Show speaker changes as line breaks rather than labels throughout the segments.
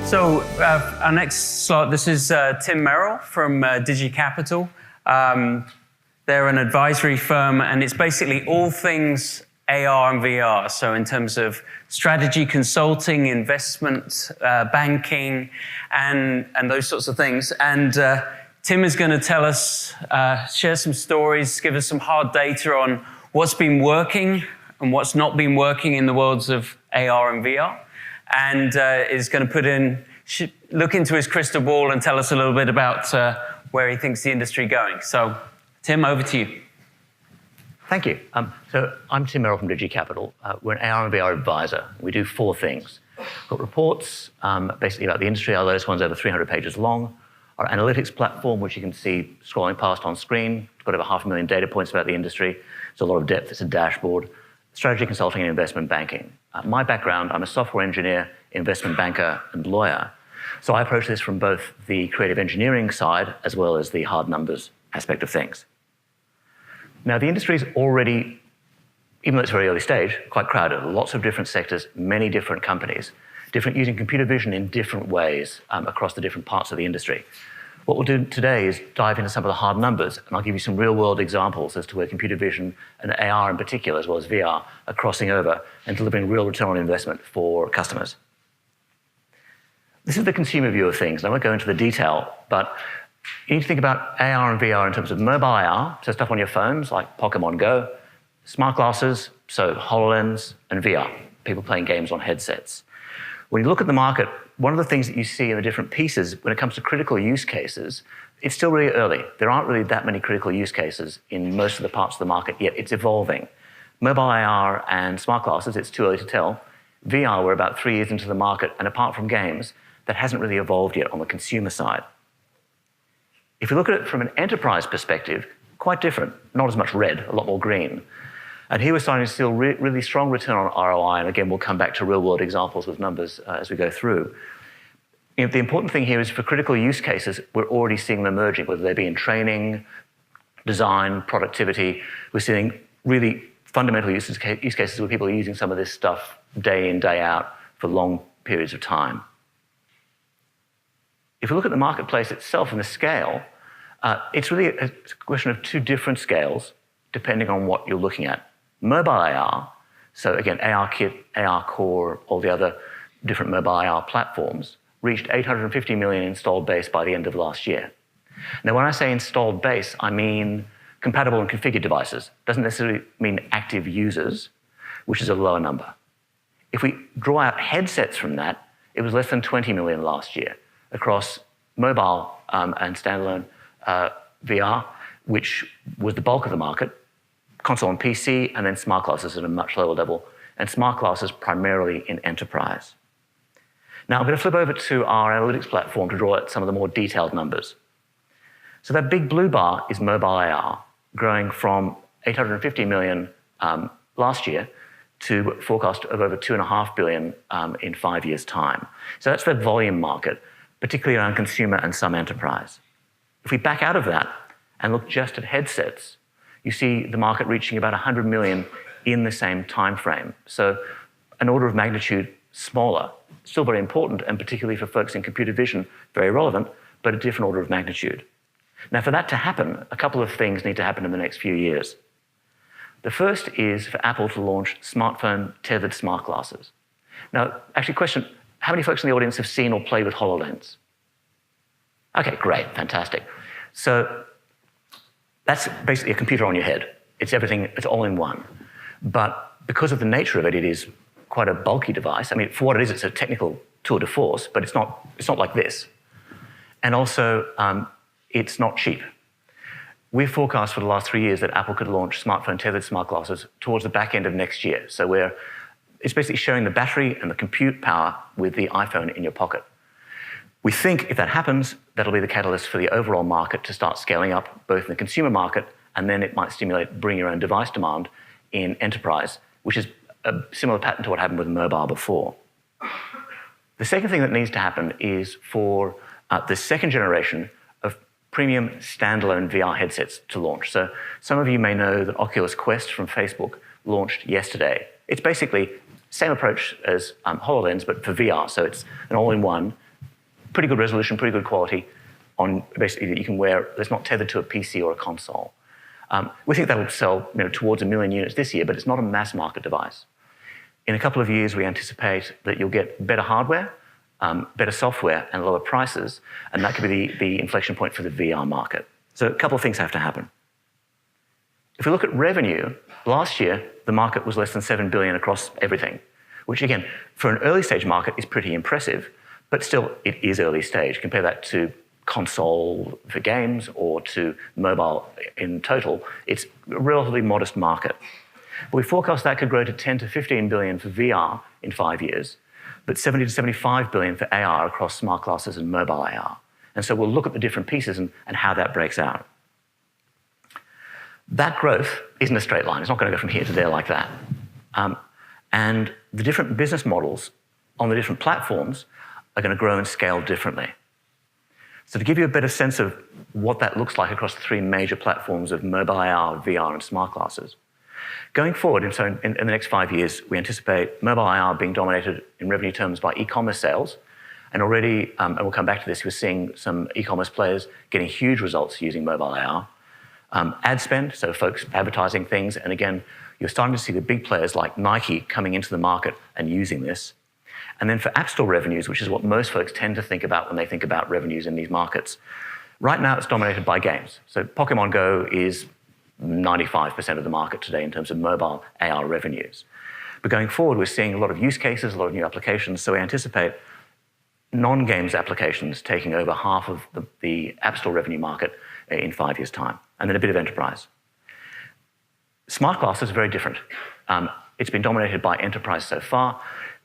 So our next slot, this is Tim Merel from Digi-Capital. They're an advisory firm, and it's basically all things AR and VR. So in terms of strategy consulting, investment banking, and those sorts of things. And Tim is going to tell us, share some stories, give us some hard data on what's been working and what's not been working in the worlds of AR and VR. And is going to look into his crystal ball and tell us a little bit about where he thinks the industry going. So, Tim, over to you.
Thank you. So I'm Tim Merel from Digi-Capital. We're an AR and VR advisor. We do 4 things. We've got reports, basically about the industry. Our latest one's over 300 pages long. Our analytics platform, which you can see scrolling past on screen. It's got over 500,000 data points about the industry. It's a lot of depth. It's a dashboard. Strategy consulting and investment banking. My background, I'm a software engineer, investment banker, and lawyer. So I approach this from both the creative engineering side as well as the hard numbers aspect of things. Now, the industry is already, even though it's very early stage, quite crowded. Lots of different sectors, many different companies, using computer vision in different ways across the different parts of the industry. What we'll do today is dive into some of the hard numbers, and I'll give you some real-world examples as to where computer vision and AR in particular, as well as VR, are crossing over and delivering real return on investment for customers. This is the consumer view of things, and I won't go into the detail, but you need to think about AR and VR in terms of mobile AR, so stuff on your phones like Pokemon Go, smart glasses, so HoloLens, and VR, people playing games on headsets. When you look at the market, one of the things that you see in the different pieces when it comes to critical use cases, it's still really early. There aren't really that many critical use cases in most of the parts of the market yet. It's evolving. Mobile AR and smart glasses, it's too early to tell. VR, we're about 3 years into the market, and apart from games, that hasn't really evolved yet on the consumer side. If you look at it from an enterprise perspective, quite different. Not as much red, a lot more green. And here we're starting to see really strong return on ROI, and again, we'll come back to real-world examples with numbers as we go through. You know, the important thing here is for critical use cases, we're already seeing them emerging, whether they be in training, design, productivity. We're seeing really fundamental use cases where people are using some of this stuff day in, day out for long periods of time. If we look at the marketplace itself and the scale, it's really a question of 2 different scales depending on what you're looking at. Mobile AR, so again, AR Kit, AR Core, all the other different mobile AR platforms, reached 850 million installed base by the end of last year. Now, when I say installed base, I mean compatible and configured devices. Doesn't necessarily mean active users, which is a lower number. If we draw out headsets from that, it was less than 20 million last year across mobile and standalone VR, which was the bulk of the market, console and PC, and then smart glasses at a much lower level, and smart glasses primarily in enterprise. Now, I'm going to flip over to our analytics platform to draw out some of the more detailed numbers. So that big blue bar is mobile AR, growing from 850 million last year to a forecast of over 2.5 billion in 5 years' time. So that's the volume market, particularly around consumer and some enterprise. If we back out of that and look just at headsets, you see the market reaching about 100 million in the same time frame. So an order of magnitude smaller, still very important, and particularly for folks in computer vision, very relevant, but a different order of magnitude. Now, for that to happen, a couple of things need to happen in the next few years. The first is for Apple to launch smartphone tethered smart glasses. Now, actually, question, how many folks in the audience have seen or played with HoloLens? Okay, great, fantastic. So that's basically a computer on your head. It's everything, it's all in one. But because of the nature of it, it is quite a bulky device. I mean, for what it is, it's a technical tour de force, but it's not like this. And also, it's not cheap. We've forecast for the last 3 years that Apple could launch smartphone tethered smart glasses towards the back end of next year. So it's basically showing the battery and the compute power with the iPhone in your pocket. We think if that happens, that'll be the catalyst for the overall market to start scaling up, both in the consumer market, and then it might stimulate bring your own device demand in enterprise, which is a similar pattern to what happened with mobile before. The second thing that needs to happen is for the second generation of premium standalone VR headsets to launch. So some of you may know that Oculus Quest from Facebook launched yesterday. It's basically same approach as HoloLens, but for VR. So it's an all-in-one pretty good resolution, pretty good quality on basically that you can wear that's not tethered to a PC or a console. We think that will sell towards 1 million units this year, but it's not a mass market device. In a couple of years, we anticipate that you'll get better hardware, better software, and lower prices, and that could be the inflection point for the VR market. So a couple of things have to happen. If we look at revenue, last year, the market was less than $7 billion across everything, which again, for an early stage market is pretty impressive, but still it is early stage. Compare that to console for games or to mobile in total, it's a relatively modest market. But we forecast that could grow to 10 to 15 billion for VR in 5 years, but 70 to 75 billion for AR across smart glasses and mobile AR. And so we'll look at the different pieces and how that breaks out. That growth isn't a straight line. It's not going to go from here to there like that. And the different business models on the different platforms are going to grow and scale differently. So to give you a better sense of what that looks like across the 3 major platforms of mobile AR, VR, and smart glasses, going forward, so in the next 5 years, we anticipate mobile AR being dominated in revenue terms by e-commerce sales. And already, and we'll come back to this, we're seeing some e-commerce players getting huge results using mobile AR. Ad spend, so folks advertising things. And again, you're starting to see the big players like Nike coming into the market and using this. And then for App Store revenues, which is what most folks tend to think about when they think about revenues in these markets, right now it's dominated by games. So Pokemon Go is 95% of the market today in terms of mobile AR revenues. But going forward, we're seeing a lot of use cases, a lot of new applications, so we anticipate non-games applications taking over half of the App Store revenue market in 5 years' time, and then a bit of enterprise. Smart glasses are very different. It's been dominated by enterprise so far.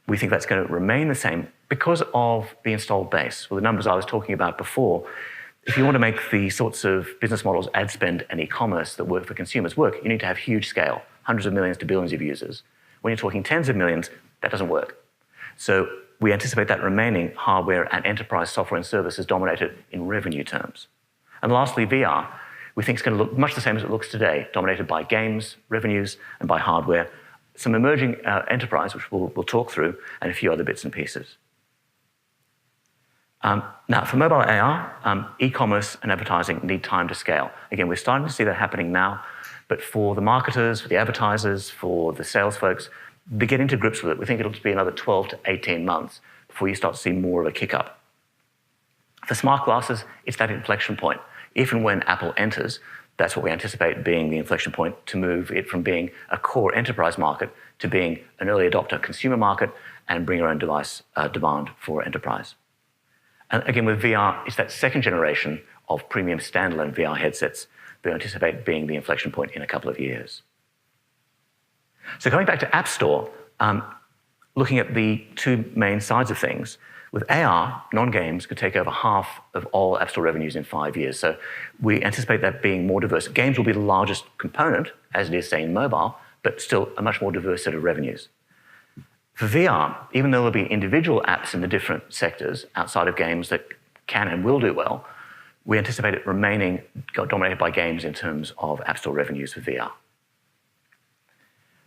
We think that's going to remain the same because of the installed base. Well, the numbers I was talking about before, if you want to make the sorts of business models, ad spend and e-commerce that work for consumers work, you need to have huge scale, hundreds of millions to billions of users. When you're talking tens of millions, that doesn't work. So we anticipate that remaining hardware and enterprise software and services dominated in revenue terms. And lastly, VR, we think it's going to look much the same as it looks today, dominated by games, revenues, and by hardware, some emerging enterprise, which we'll talk through, and a few other bits and pieces. Now, for mobile AR, e-commerce and advertising need time to scale. Again, we're starting to see that happening now, but for the marketers, for the advertisers, for the sales folks, they're getting to grips with it. We think it'll be another 12 to 18 months before you start to see more of a kick up. For smart glasses, it's that inflection point. If and when Apple enters, that's what we anticipate being the inflection point to move it from being a core enterprise market to being an early adopter consumer market and bring our own device demand for enterprise. And again, with VR, it's that second generation of premium standalone VR headsets that we anticipate being the inflection point in a couple of years. So going back to App Store, looking at the 2 main sides of things, with AR, non-games could take over half of all App Store revenues in 5 years. So we anticipate that being more diverse. Games will be the largest component, as it is, say, in mobile, but still a much more diverse set of revenues. For VR, even though there'll be individual apps in the different sectors outside of games that can and will do well, we anticipate it remaining dominated by games in terms of App Store revenues for VR.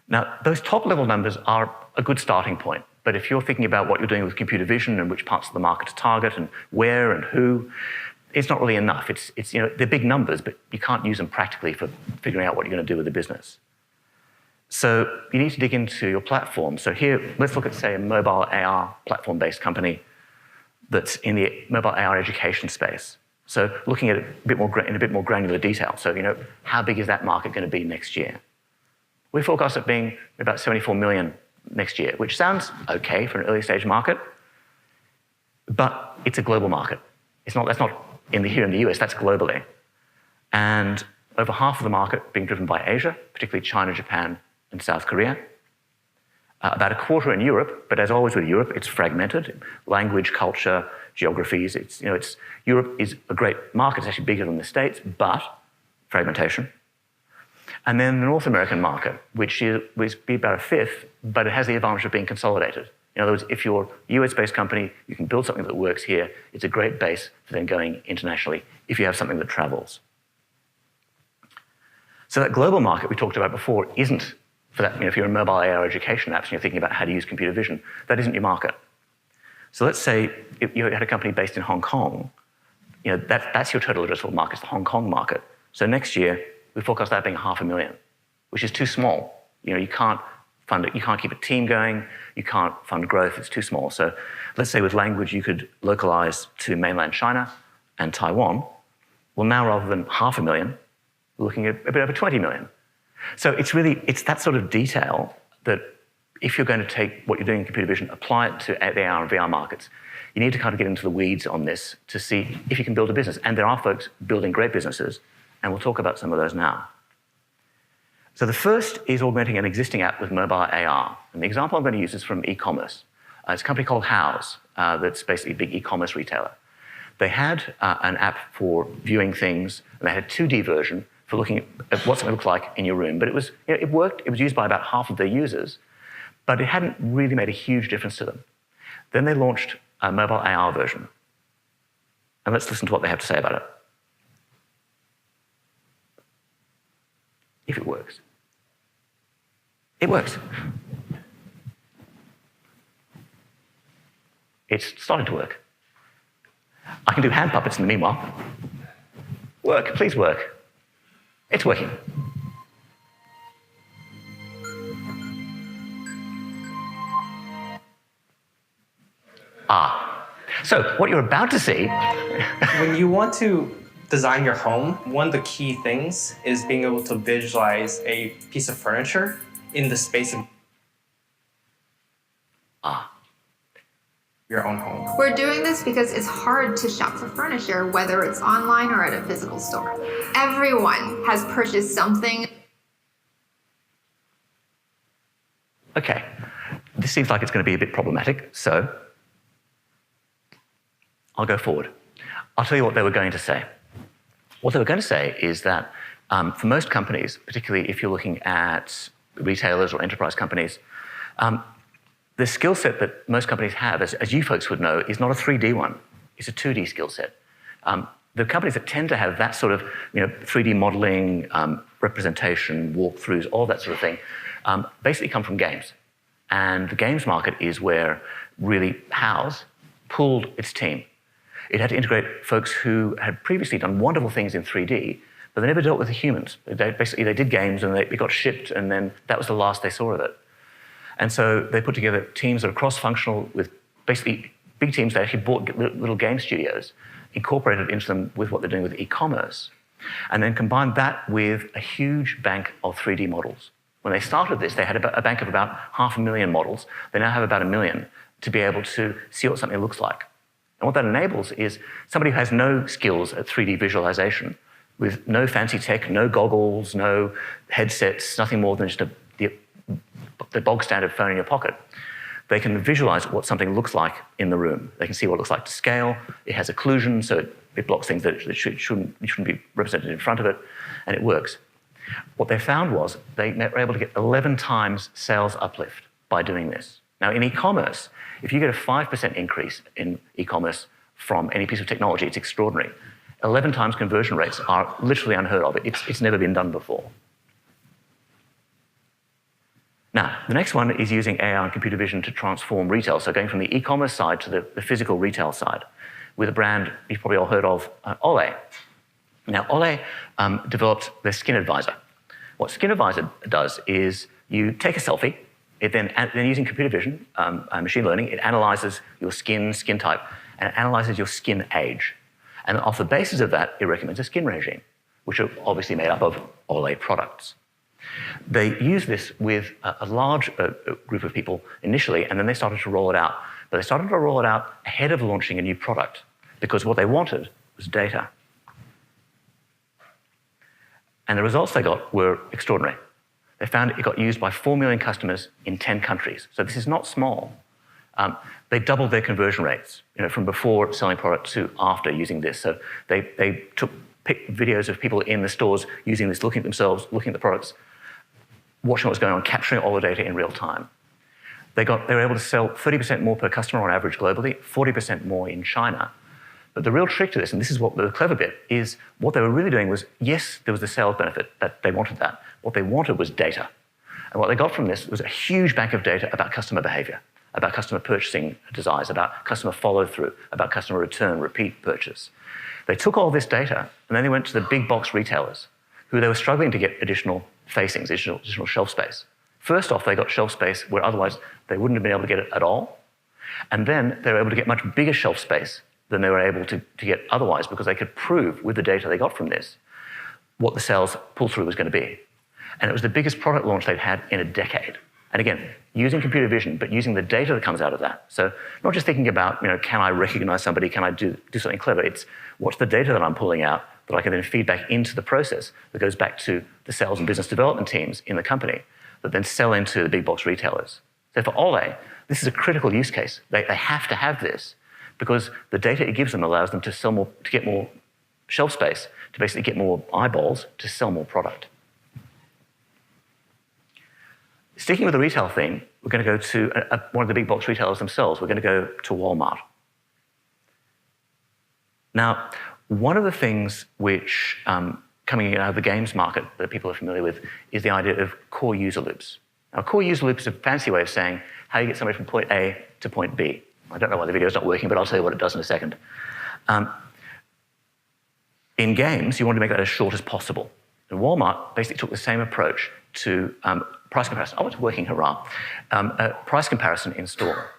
Now, those top-level numbers are a good starting point. But if you're thinking about what you're doing with computer vision and which parts of the market to target and where and who, it's not really enough. They're big numbers, but you can't use them practically for figuring out what you're going to do with the business. So you need to dig into your platform. So here, let's look at, say, a mobile AR platform-based company that's in the mobile AR education space. So looking at it in a bit more granular detail. So, how big is that market going to be next year? We forecast it being about 74 million next year, which sounds okay for an early stage market, but it's a global market. That's not here in the US, that's globally. And over half of the market being driven by Asia, particularly China, Japan, and South Korea. About a quarter in Europe, but as always with Europe, it's fragmented. Language, culture, geographies, Europe is a great market, it's actually bigger than the States, but fragmentation. And then the North American market, which would be about a fifth, but it has the advantage of being consolidated. In other words, if you're a US-based company, you can build something that works here. It's a great base for then going internationally if you have something that travels. So that global market we talked about before isn't for that. If you're in mobile AR education apps and you're thinking about how to use computer vision, that isn't your market. So let's say if you had a company based in Hong Kong, that's your total addressable market, it's the Hong Kong market. So next year, we forecast that being 500,000, which is too small. You can't fund it, you can't keep a team going, you can't fund growth, it's too small. So let's say with language you could localize to mainland China and Taiwan. Well, now rather than 500,000, we're looking at a bit over 20 million. So it's that sort of detail that if you're going to take what you're doing in computer vision, apply it to the AR and VR markets, you need to kind of get into the weeds on this to see if you can build a business. And there are folks building great businesses, and we'll talk about some of those now. So the first is augmenting an existing app with mobile AR. And the example I'm going to use is from e-commerce. It's a company called House that's basically a big e-commerce retailer. They had an app for viewing things, and they had a 2D version for looking at what something looks like in your room. But it worked. It was used by about half of their users, but it hadn't really made a huge difference to them. Then they launched a mobile AR version. And let's listen to what they have to say about it. If it works. It works. It's starting to work. I can do hand puppets in the meanwhile. Work, please work. It's working. So what you're about to see...
When you want to design your home, one of the key things is being able to visualize a piece of furniture in the space of your own home.
We're doing this because it's hard to shop for furniture, whether it's online or at a physical store. Everyone has purchased something.
Okay, this seems like it's going to be a bit problematic, so I'll go forward. I'll tell you what they were going to say. What they were going to say is that for most companies, particularly if you're looking at retailers or enterprise companies, the skill set that most companies have, as you folks would know, is not a 3D one. It's a 2D skill set. The companies that tend to have that sort of 3D modeling, representation, walkthroughs, all that sort of thing, basically come from games. And the games market is where really House pulled its team. It had to integrate folks who had previously done wonderful things in 3D, but they never dealt with the humans. They did games and it got shipped, and then that was the last they saw of it. And so they put together teams that are cross-functional with basically big teams that actually bought little game studios, incorporated into them with what they're doing with e-commerce, and then combined that with a huge bank of 3D models. When they started this, they had a bank of about 500,000 models. They now have about 1 million to be able to see what something looks like. And what that enables is somebody who has no skills at 3D visualization, with no fancy tech, no goggles, no headsets, nothing more than just the bog standard phone in your pocket. They can visualize what something looks like in the room. They can see what it looks like to scale. It has occlusion, so it blocks things that shouldn't be represented in front of it, and it works. What they found was they were able to get 11 times sales uplift by doing this. Now, in e-commerce, if you get a 5% increase in e-commerce from any piece of technology, it's extraordinary. 11 times conversion rates are literally unheard of. It's never been done before. Now, the next one is using AR and computer vision to transform retail. So going from the e-commerce side to the physical retail side with a brand you've probably all heard of, Olé. Now, Olé developed their Skin Advisor. What Skin Advisor does is you take a selfie, it then using computer vision, machine learning, it analyzes your skin type, and it analyzes your skin age. And off the basis of that, it recommends a skin regime, which are obviously made up of Olé products. They used this with a large group of people initially, and then they started to roll it out. But they started to roll it out ahead of launching a new product, because what they wanted was data. And the results they got were extraordinary. They found it got used by 4 million customers in 10 countries. So this is not small. They doubled their conversion rates, from before selling product to after using this. So they picked videos of people in the stores using this, looking at themselves, looking at the products, watching what was going on, capturing all the data in real time. They were able to sell 30% more per customer on average globally, 40% more in China. But the real trick to this, and this is what the clever bit, is what they were really doing was, yes, there was the sales benefit, that they wanted that. What they wanted was data. And what they got from this was a huge bank of data about customer behavior. about customer purchasing desires, about customer follow-through, about customer return, repeat purchase. They took all this data and then they went to the big box retailers who they were struggling to get additional facings, additional shelf space. First off, they got shelf space where otherwise they wouldn't have been able to get it at all. And then they were able to get much bigger shelf space than they were able to get otherwise because they could prove with the data they got from this what the sales pull-through was going to be. And it was the biggest product launch they'd had in a decade. And again, using computer vision, but using the data that comes out of that. So not just thinking about, can I recognize somebody? Can I do something clever? It's what's the data that I'm pulling out that I can then feed back into the process that goes back to the sales and business development teams in the company that then sell into the big box retailers. So for Ole, this is a critical use case. They have to have this because the data it gives them allows them to sell more, to get more shelf space, to basically get more eyeballs to sell more product. Sticking with the retail theme, we're going to go to one of the big box retailers themselves. We're going to go to Walmart. Now, one of the things which, coming out of the games market that people are familiar with, is the idea of core user loops. Now, core user loop is a fancy way of saying how you get somebody from point A to point B. I don't know why the video's not working, but I'll tell you what it does in a second. In games, you want to make that as short as possible. And Walmart basically took the same approach to price comparison. Oh, it's working, hurrah. Price comparison in store.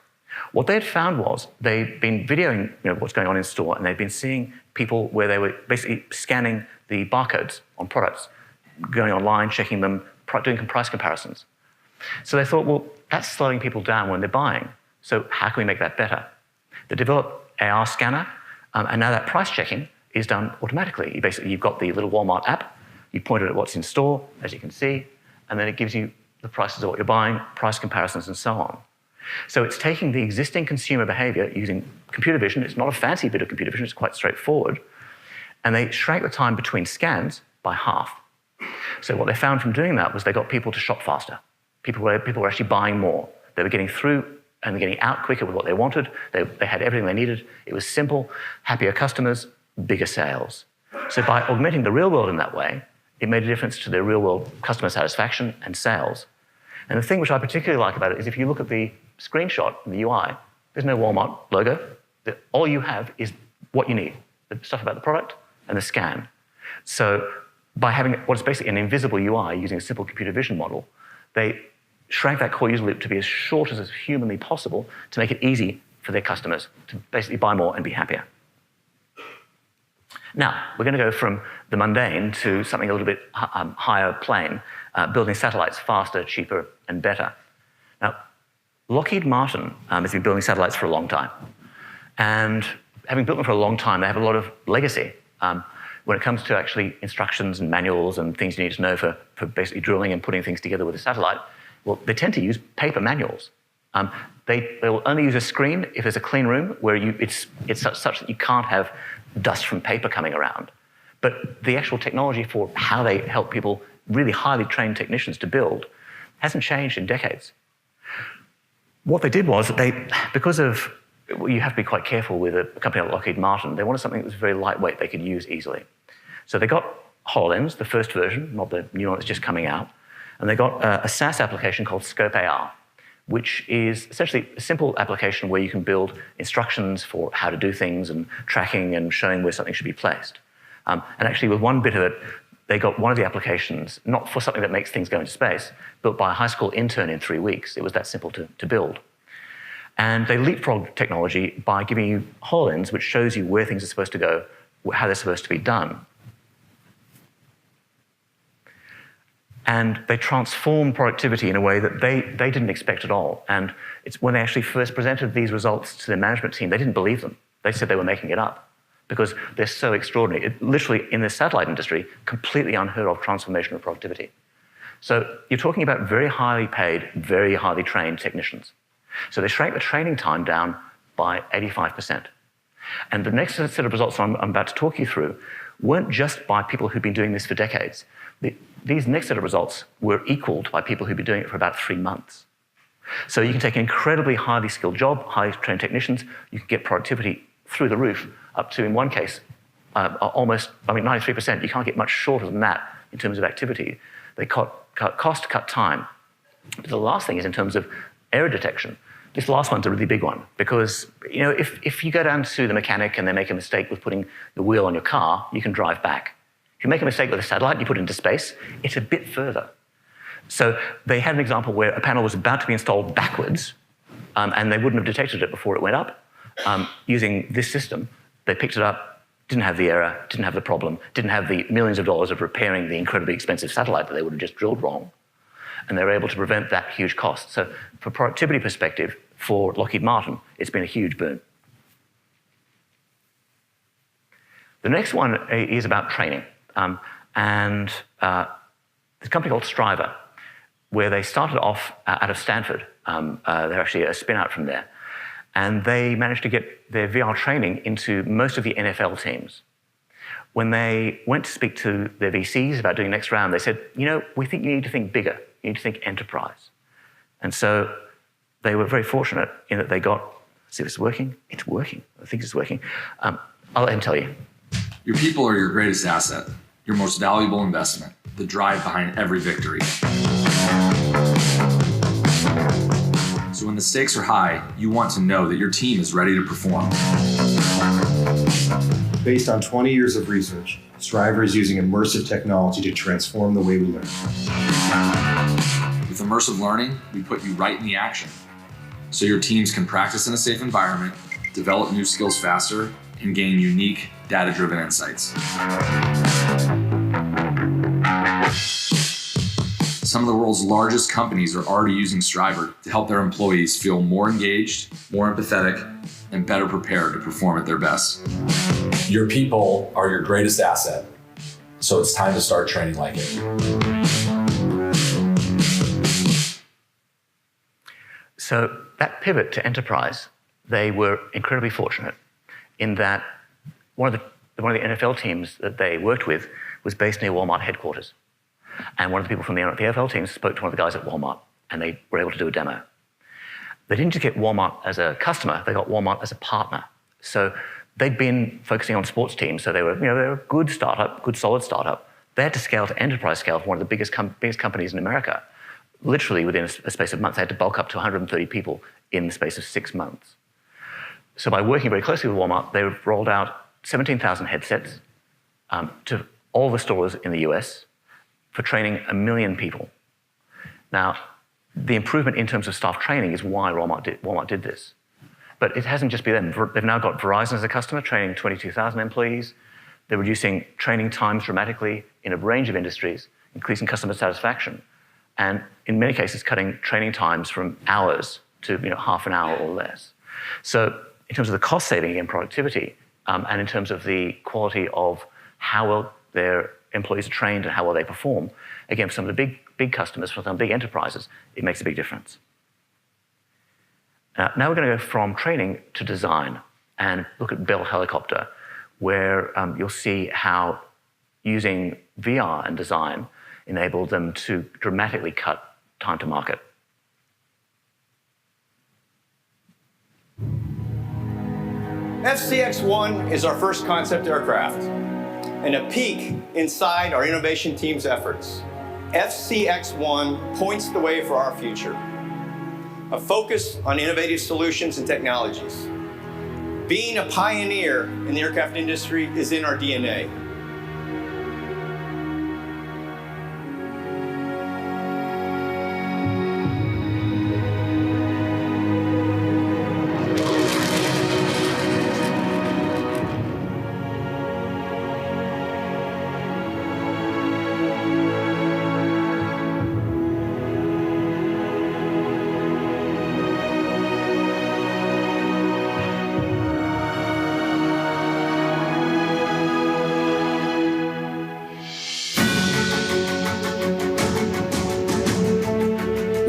What they had found was they'd been videoing what's going on in store, and they'd been seeing people where they were basically scanning the barcodes on products, going online, checking them, doing price comparisons. So they thought, well, that's slowing people down when they're buying. So how can we make that better? They developed AR scanner, and now that price checking is done automatically. You've got the little Walmart app, you point it at what's in store, as you can see, and then it gives you the prices of what you're buying, price comparisons, and so on. So it's taking the existing consumer behavior using computer vision. It's not a fancy bit of computer vision, it's quite straightforward. And they shrank the time between scans by half. So what they found from doing that was they got people to shop faster. People were actually buying more. They were getting through and getting out quicker with what they wanted. They had everything they needed. It was simple, happier customers, bigger sales. So by augmenting the real world in that way, it made a difference to their real world customer satisfaction and sales. And the thing which I particularly like about it is if you look at the screenshot in the UI, there's no Walmart logo. All you have is what you need, the stuff about the product and the scan. So by having what is basically an invisible UI using a simple computer vision model, they shrank that core user loop to be as short as is humanly possible to make it easy for their customers to basically buy more and be happier. Now, we're going to go from the mundane to something a little bit higher plane, building satellites faster, cheaper, and better. Now, Lockheed Martin has been building satellites for a long time. And having built them for a long time, they have a lot of legacy when it comes to actually instructions and manuals and things you need to know for basically drilling and putting things together with a satellite. Well, they tend to use paper manuals. They will only use a screen if there's a clean room where it's such that you can't have dust from paper coming around. But the actual technology for how they help people, really highly trained technicians to build, hasn't changed in decades. What they did was because of, you have to be quite careful with a company like Lockheed Martin, they wanted something that was very lightweight they could use easily. So they got HoloLens, the first version, not the new one that's just coming out, and they got a SaaS application called Scope AR, which is essentially a simple application where you can build instructions for how to do things and tracking and showing where something should be placed. And actually with one bit of it, they got one of the applications, not for something that makes things go into space, built by a high school intern in 3 weeks. It was that simple to build. And they leapfrogged technology by giving you HoloLens, which shows you where things are supposed to go, how they're supposed to be done. And they transformed productivity in a way that they didn't expect at all. And it's when they actually first presented these results to their management team, they didn't believe them. They said they were making it up because they're so extraordinary. It literally, in the satellite industry, completely unheard of transformation of productivity. So you're talking about very highly paid, very highly trained technicians. So they shrank the training time down by 85%. And the next set of results I'm about to talk you through weren't just by people who've been doing this for decades. These next set of results were equaled by people who'd been doing it for about 3 months. So you can take an incredibly highly skilled job, highly trained technicians, you can get productivity through the roof, up to, in one case, almost, 93%. You can't get much shorter than that in terms of activity. They cut cost, cut time. But the last thing is in terms of error detection. This last one's a really big one because if you go down to the mechanic and they make a mistake with putting the wheel on your car, you can drive back. If you make a mistake with a satellite and you put it into space, it's a bit further. So they had an example where a panel was about to be installed backwards, and they wouldn't have detected it before it went up. Using this system, they picked it up, didn't have the error, didn't have the problem, didn't have the millions of dollars of repairing the incredibly expensive satellite that they would have just drilled wrong. And they were able to prevent that huge cost. So from a productivity perspective, for Lockheed Martin, it's been a huge boon. The next one is about training. There's a company called Striver, where they started off out of Stanford. They're actually a spin-out from there. And they managed to get their VR training into most of the NFL teams. When they went to speak to their VCs about doing next round, they said, we think you need to think bigger. You need to think enterprise. And so they were very fortunate in that they got, see if it's working? It's working. I think it's working. I'll let him tell you.
Your people are your greatest asset, your most valuable investment, the drive behind every victory. So when the stakes are high, you want to know that your team is ready to perform.
Based on 20 years of research, Striver is using immersive technology to transform the way we learn.
With immersive learning, we put you right in the action, so your teams can practice in a safe environment, develop new skills faster, and gain unique, data-driven insights. Some of the world's largest companies are already using Striver to help their employees feel more engaged, more empathetic, and better prepared to perform at their best.
Your people are your greatest asset, so it's time to start training like it.
So that pivot to enterprise, they were incredibly fortunate in that one of the NFL teams that they worked with was based near Walmart headquarters. And one of the people from the NFL team spoke to one of the guys at Walmart, and they were able to do a demo. They didn't just get Walmart as a customer, they got Walmart as a partner. So they'd been focusing on sports teams, so they were a good startup, good solid startup. They had to scale to enterprise scale for one of the biggest companies in America. Literally within a space of months, they had to bulk up to 130 people in the space of 6 months. So by working very closely with Walmart, they rolled out 17,000 headsets to all the stores in the US for training 1 million people. Now, the improvement in terms of staff training is why Walmart did this. But it hasn't just been them. They've now got Verizon as a customer, training 22,000 employees. They're reducing training times dramatically in a range of industries, increasing customer satisfaction, and in many cases, cutting training times from hours to half an hour or less. So in terms of the cost saving and productivity, and in terms of the quality of how well their employees are trained and how well they perform, again, for some of the big customers, for some big enterprises, it makes a big difference. Now we're going to go from training to design and look at Bell Helicopter, where you'll see how using VR and design enabled them to dramatically cut time to market.
FCX-1 is our first concept aircraft and a peek inside our innovation team's efforts. FCX-1 points the way for our future. A focus on innovative solutions and technologies. Being a pioneer in the aircraft industry is in our DNA.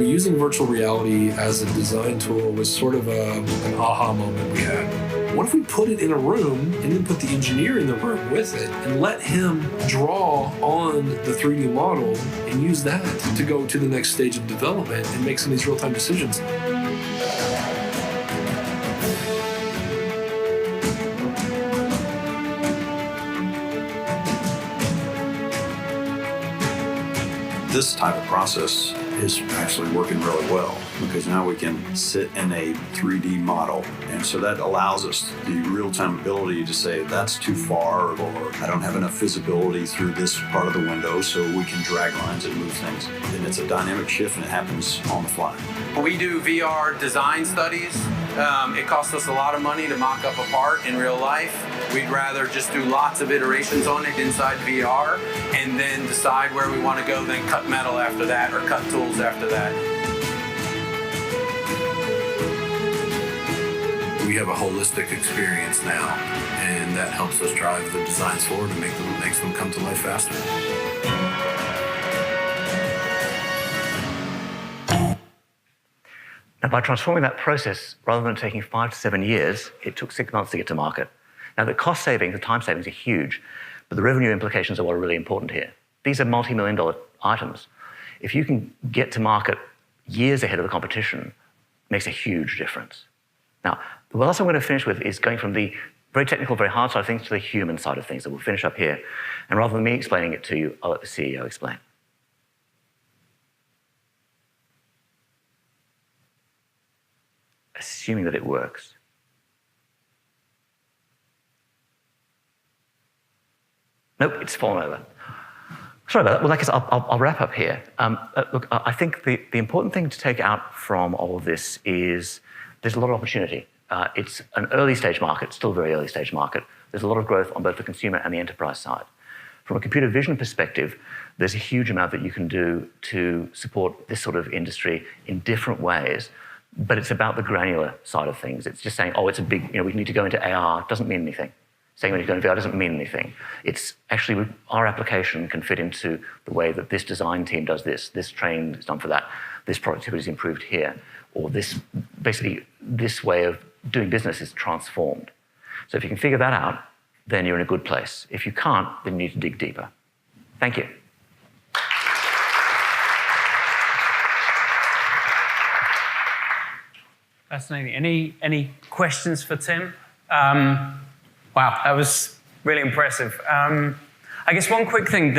Using virtual reality as a design tool was sort of an aha moment we had. What if we put it in a room and then put the engineer in the room with it and let him draw on the 3D model and use that to go to the next stage of development and make some of these real-time decisions?
This type of process is actually working really well because now we can sit in a 3D model. And so that allows us the real-time ability to say that's too far, or I don't have enough visibility through this part of the window, so we can drag lines and move things. And it's a dynamic shift and it happens on the fly.
We do VR design studies. It costs us a lot of money to mock up a part in real life. We'd rather just do lots of iterations on it inside VR and then decide where we want to go, then cut metal after that or cut tools after that.
We have a holistic experience now, and that helps us drive the designs forward and makes them come to life faster.
Now, by transforming that process, rather than taking 5 to 7 years, it took 6 months to get to market. Now, the cost savings, the time savings are huge, but the revenue implications are what are really important here. These are multi-million-dollar items. If you can get to market years ahead of the competition, it makes a huge difference. Now, what else I'm going to finish with is going from the very technical, very hard side of things to the human side of things that we'll finish up here. And rather than me explaining it to you, I'll let the CEO explain. Assuming that it works. Nope, it's fallen over. Sorry about that. Well, I guess I'll wrap up here. Look, I think the important thing to take out from all of this is there's a lot of opportunity. It's an early stage market, still a very early stage market. There's a lot of growth on both the consumer and the enterprise side. From a computer vision perspective, there's a huge amount that you can do to support this sort of industry in different ways, but it's about the granular side of things. It's just saying, oh, it's a big, we need to go into AR, doesn't mean anything. Saying we need to go into VR doesn't mean anything. It's actually, our application can fit into the way that this design team does this training is done for that, this productivity is improved here, or basically this way of doing business is transformed. So if you can figure that out, then you're in a good place. If you can't, then you need to dig deeper. Thank you.
Fascinating. Any questions for Tim? Wow, that was really impressive. I guess one quick thing,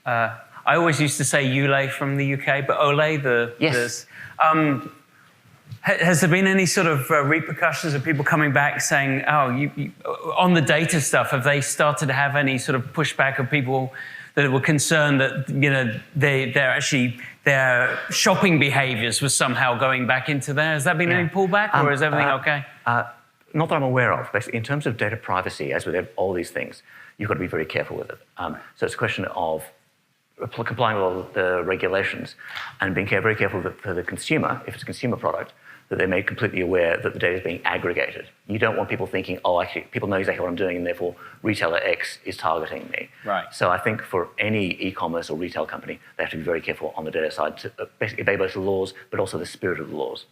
I always used to say Ole from the UK, but Ole,
yes.
Has there been any sort of repercussions of people coming back saying, oh, on the data stuff, have they started to have any sort of pushback of people that were concerned that, their shopping behaviors was somehow going back into there? Has that been any pullback, or is everything okay?
Not that I'm aware of. Basically, in terms of data privacy, as with all these things, you've got to be very careful with it. So it's a question of complying with all the regulations and being very careful that for the consumer, if it's a consumer product, that they're made completely aware that the data is being aggregated. You don't want people thinking, oh, actually, people know exactly what I'm doing and therefore retailer X is targeting me.
Right.
So I think for any e-commerce or retail company, they have to be very careful on the data side to basically obey both the laws, but also the spirit of the laws.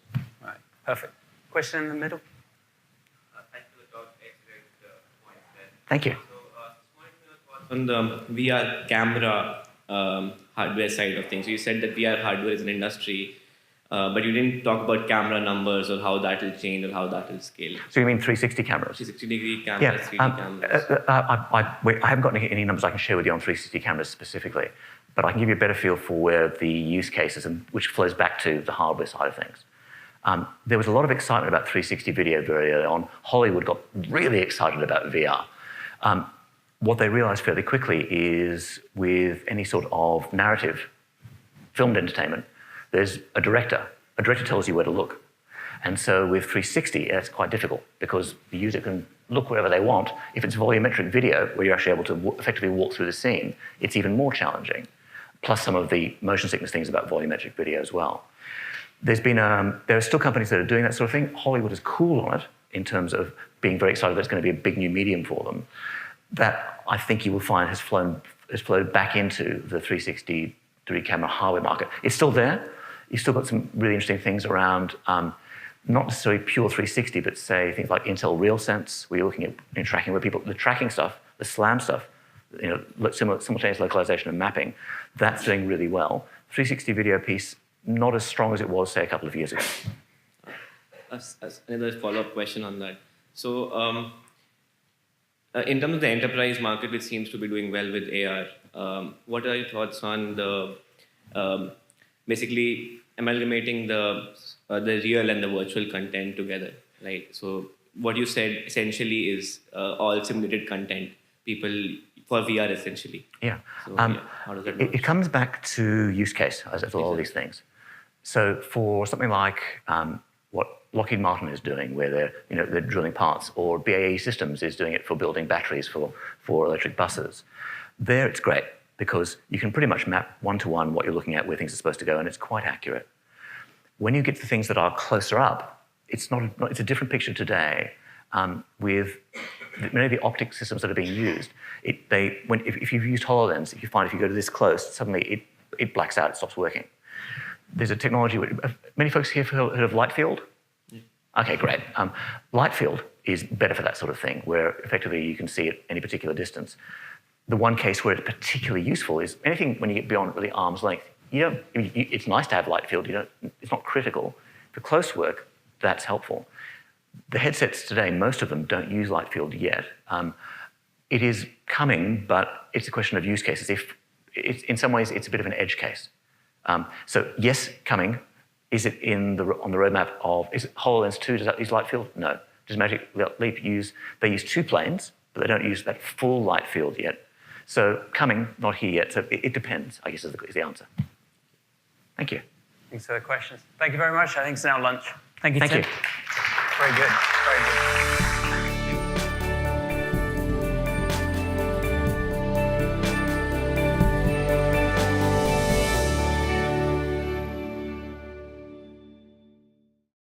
Right, perfect. Question in the middle?
Thanks for the talk. Excellent points there.
Thank you.
So, on the VR camera hardware side of things, so you said that VR hardware is an industry, but you didn't talk about camera numbers or how that will change or how that will scale.
So you mean 360 cameras?
360-degree cameras, 3D cameras.
I haven't got any numbers I can share with you on 360 cameras specifically, but I can give you a better feel for where the use cases, which flows back to the hardware side of things. There was a lot of excitement about 360 video very early on. Hollywood got really excited about VR. What they realized fairly quickly is with any sort of narrative, filmed entertainment, there's a director. A director tells you where to look. And so with 360, it's quite difficult because the user can look wherever they want. If it's volumetric video, where you're actually able to effectively walk through the scene, it's even more challenging. Plus some of the motion sickness things about volumetric video as well. There are still companies that are doing that sort of thing. Hollywood is cool on it in terms of being very excited that it's going to be a big new medium for them. That I think you will find has flowed back into the 360-degree camera hardware market. It's still there. You've still got some really interesting things around, not necessarily pure 360, but say things like Intel RealSense, where you're looking at tracking where people, the tracking stuff, the SLAM stuff, simultaneous localization and mapping, that's doing really well. 360 video piece, not as strong as it was, say, a couple of years ago.
Another follow-up question on that. So, in terms of the enterprise market, which seems to be doing well with AR, what are your thoughts on the basically amalgamating the real and the virtual content together, right? So what you said essentially is all simulated content, people for VR essentially.
Yeah.
So, how does that work?
It comes back to use case, as with all these things. So for something like what Lockheed Martin is doing, where they're drilling parts, or BAE Systems is doing it for building batteries for electric buses, there it's great because you can pretty much map one-to-one what you're looking at, where things are supposed to go, and it's quite accurate. When you get to things that are closer up, it's a different picture today. With many of the optic systems that are being used, if you've used HoloLens, if you go to this close, suddenly it blacks out, it stops working. There's a technology. Many folks here have heard of light field? Yeah. Okay, great. Light field is better for that sort of thing, where effectively you can see at any particular distance. The one case where it's particularly useful is anything when you get beyond really arm's length. It's nice to have light field. It's not critical. For close work, that's helpful. The headsets today, most of them don't use light field yet. It is coming, but it's a question of use cases. In some ways, it's a bit of an edge case. So yes, coming. Is it on the roadmap of, is it HoloLens 2, does that use light field? No. Does Magic Leap use 2 planes, but they don't use that full light field yet. So coming, not here yet. So it depends, I guess, is the answer. Thank you.
Thanks for the questions. Thank you very much. I think it's now lunch. Thank you, Tim.
Thank you.
Very good. Very good.